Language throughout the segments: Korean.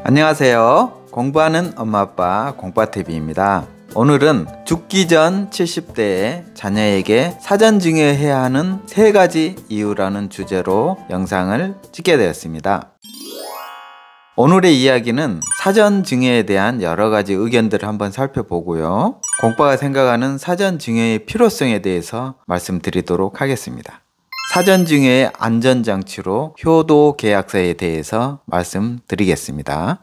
안녕하세요. 공부하는 엄마 아빠 공부TV입니다. 오늘은 죽기 전 70대에 자녀에게 사전 증여해야 하는 3가지 이유라는 주제로 영상을 찍게 되었습니다. 오늘의 이야기는 사전 증여에 대한 여러가지 의견들을 한번 살펴보고요. 공빠가 생각하는 사전 증여의 필요성에 대해서 말씀드리도록 하겠습니다. 사전 증여의 안전장치로 효도 계약서에 대해서 말씀드리겠습니다.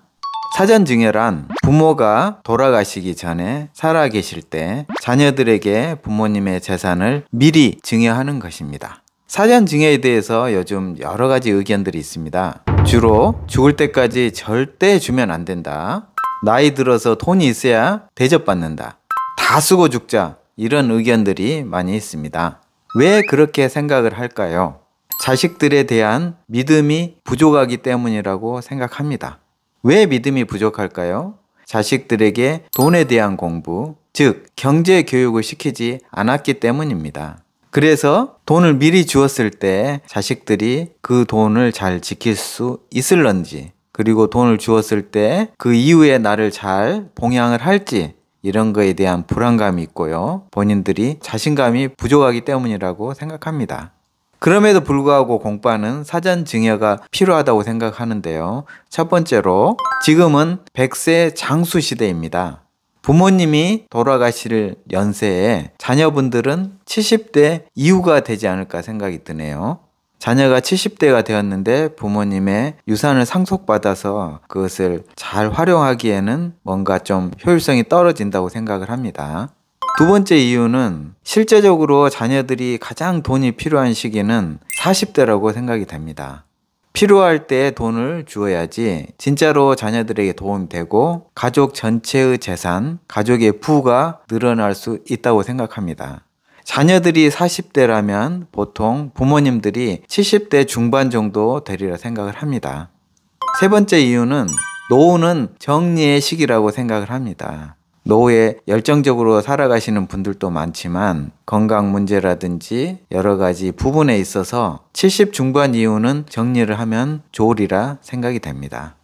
사전 증여란 부모가 돌아가시기 전에 살아계실 때 자녀들에게 부모님의 재산을 미리 증여하는 것입니다. 사전 증여에 대해서 요즘 여러가지 의견들이 있습니다. 주로 죽을 때까지 절대 주면 안 된다. 나이 들어서 돈이 있어야 대접받는다. 다 쓰고 죽자. 이런 의견들이 많이 있습니다. 왜 그렇게 생각을 할까요? 자식들에 대한 믿음이 부족하기 때문이라고 생각합니다. 왜 믿음이 부족할까요? 자식들에게 돈에 대한 공부, 즉 경제 교육을 시키지 않았기 때문입니다. 그래서 돈을 미리 주었을 때 자식들이 그 돈을 잘 지킬 수 있을런지, 그리고 돈을 주었을 때 그 이후에 나를 잘 봉양을 할지, 이런 거에 대한 불안감이 있고요. 본인들이 자신감이 부족하기 때문이라고 생각합니다. 그럼에도 불구하고 공빠는 사전 증여가 필요하다고 생각하는데요. 첫 번째로 지금은 100세 장수 시대입니다. 부모님이 돌아가실 연세에 자녀분들은 70대 이후가 되지 않을까 생각이 드네요. 자녀가 70대가 되었는데 부모님의 유산을 상속받아서 그것을 잘 활용하기에는 뭔가 좀 효율성이 떨어진다고 생각을 합니다. 두 번째 이유는 실제적으로 자녀들이 가장 돈이 필요한 시기는 40대라고 생각이 됩니다. 필요할 때 돈을 주어야지 진짜로 자녀들에게 도움이 되고 가족 전체의 재산, 가족의 부가 늘어날 수 있다고 생각합니다. 자녀들이 40대라면 보통 부모님들이 70대 중반 정도 되리라 생각을 합니다. 세 번째 이유는 노후는 정리의 시기라고 생각을 합니다. 노후에 열정적으로 살아가시는 분들도 많지만 건강 문제라든지 여러 가지 부분에 있어서 70 중반 이후는 정리를 하면 좋으리라 생각이 됩니다.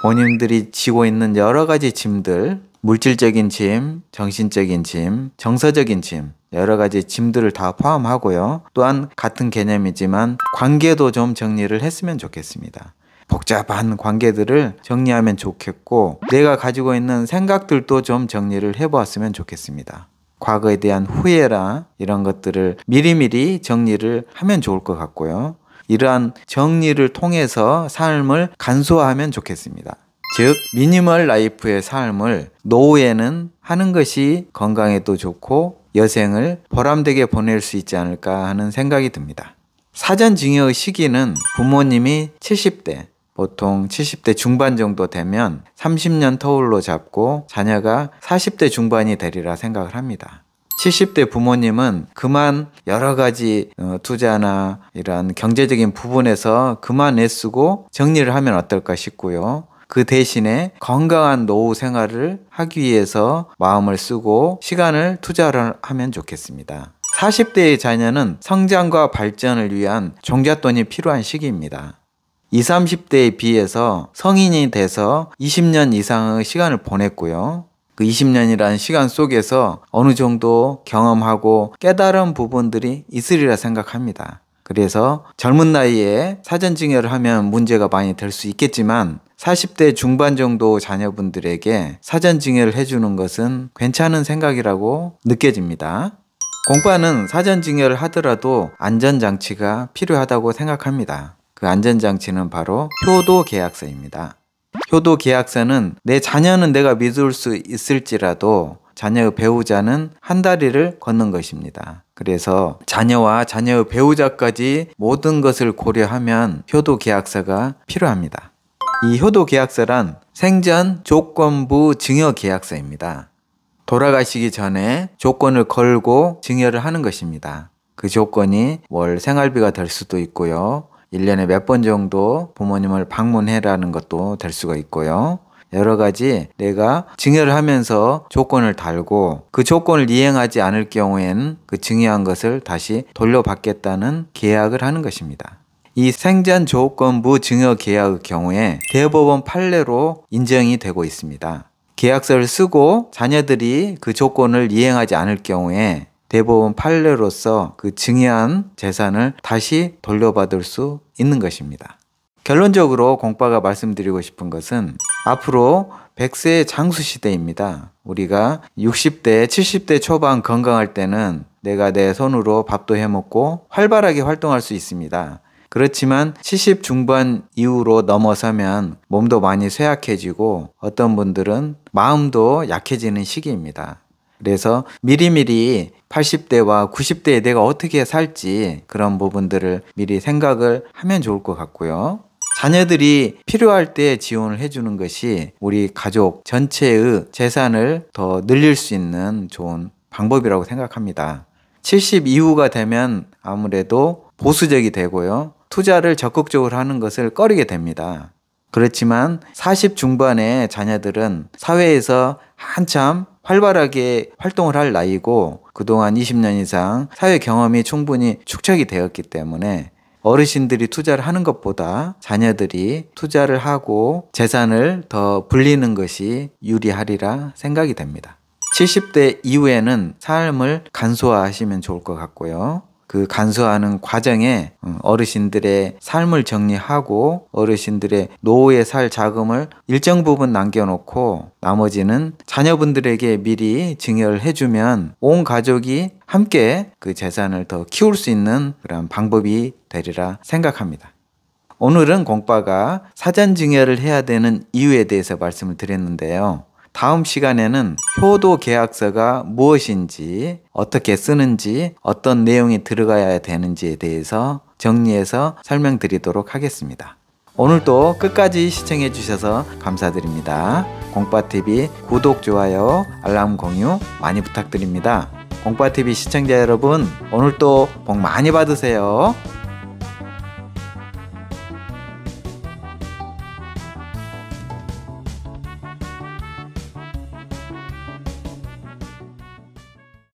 본인들이 지고 있는 여러 가지 짐들, 물질적인 짐, 정신적인 짐, 정서적인 짐, 여러 가지 짐들을 다 포함하고요. 또한 같은 개념이지만 관계도 좀 정리를 했으면 좋겠습니다. 복잡한 관계들을 정리하면 좋겠고 내가 가지고 있는 생각들도 좀 정리를 해보았으면 좋겠습니다. 과거에 대한 후회라 이런 것들을 미리미리 정리를 하면 좋을 것 같고요. 이러한 정리를 통해서 삶을 간소화하면 좋겠습니다. 즉 미니멀 라이프의 삶을 노후에는 하는 것이 건강에도 좋고 여생을 보람되게 보낼 수 있지 않을까 하는 생각이 듭니다. 사전 증여의 시기는 부모님이 70대, 보통 70대 중반 정도 되면 30년 터울로 잡고 자녀가 40대 중반이 되리라 생각을 합니다. 70대 부모님은 그만 여러 가지 투자나 이런 경제적인 부분에서 그만 애쓰고 정리를 하면 어떨까 싶고요. 그 대신에 건강한 노후 생활을 하기 위해서 마음을 쓰고 시간을 투자를 하면 좋겠습니다. 40대의 자녀는 성장과 발전을 위한 종잣돈이 필요한 시기입니다. 20, 30대에 비해서 성인이 돼서 20년 이상의 시간을 보냈고요. 그 20년이라는 시간 속에서 어느 정도 경험하고 깨달은 부분들이 있으리라 생각합니다. 그래서 젊은 나이에 사전 증여를 하면 문제가 많이 될 수 있겠지만 40대 중반 정도 자녀분들에게 사전 증여를 해주는 것은 괜찮은 생각이라고 느껴집니다. 공빠는 사전 증여를 하더라도 안전장치가 필요하다고 생각합니다. 그 안전장치는 바로 효도 계약서입니다. 효도 계약서는 내 자녀는 내가 믿을 수 있을지라도 자녀의 배우자는 한 다리를 걷는 것입니다. 그래서 자녀와 자녀의 배우자까지 모든 것을 고려하면 효도 계약서가 필요합니다. 이 효도 계약서란 생전 조건부 증여 계약서입니다. 돌아가시기 전에 조건을 걸고 증여를 하는 것입니다. 그 조건이 월 생활비가 될 수도 있고요. 1년에 몇 번 정도 부모님을 방문해라는 것도 될 수가 있고요. 여러 가지 내가 증여를 하면서 조건을 달고 그 조건을 이행하지 않을 경우에는 그 증여한 것을 다시 돌려받겠다는 계약을 하는 것입니다. 이 생전 조건부 증여 계약의 경우에 대법원 판례로 인정이 되고 있습니다. 계약서를 쓰고 자녀들이 그 조건을 이행하지 않을 경우에 대법원 판례로서 그 증여한 재산을 다시 돌려받을 수 있는 것입니다. 결론적으로 공빠가 말씀드리고 싶은 것은 앞으로 100세의 장수 시대입니다. 우리가 60대, 70대 초반 건강할 때는 내가 내 손으로 밥도 해먹고 활발하게 활동할 수 있습니다. 그렇지만 70 중반 이후로 넘어서면 몸도 많이 쇠약해지고 어떤 분들은 마음도 약해지는 시기입니다. 그래서 미리미리 80대와 90대에 내가 어떻게 살지 그런 부분들을 미리 생각을 하면 좋을 것 같고요. 자녀들이 필요할 때 지원을 해주는 것이 우리 가족 전체의 재산을 더 늘릴 수 있는 좋은 방법이라고 생각합니다. 70 이후가 되면 아무래도 보수적이 되고요. 투자를 적극적으로 하는 것을 꺼리게 됩니다. 그렇지만 40 중반의 자녀들은 사회에서 한참 활발하게 활동을 할 나이고 그동안 20년 이상 사회 경험이 충분히 축적이 되었기 때문에 어르신들이 투자를 하는 것보다 자녀들이 투자를 하고 재산을 더 불리는 것이 유리하리라 생각이 됩니다. 70대 이후에는 삶을 간소화하시면 좋을 것 같고요. 그 간소화하는 과정에 어르신들의 삶을 정리하고 어르신들의 노후에 살 자금을 일정 부분 남겨놓고 나머지는 자녀분들에게 미리 증여를 해주면 온 가족이 함께 그 재산을 더 키울 수 있는 그런 방법이 되리라 생각합니다. 오늘은 공빠가 사전 증여를 해야 되는 이유에 대해서 말씀을 드렸는데요. 다음 시간에는 효도 계약서가 무엇인지, 어떻게 쓰는지, 어떤 내용이 들어가야 되는지에 대해서 정리해서 설명드리도록 하겠습니다. 오늘도 끝까지 시청해 주셔서 감사드립니다. 공빠TV 구독, 좋아요, 알람 공유 많이 부탁드립니다. 공빠TV 시청자 여러분, 오늘도 복 많이 받으세요.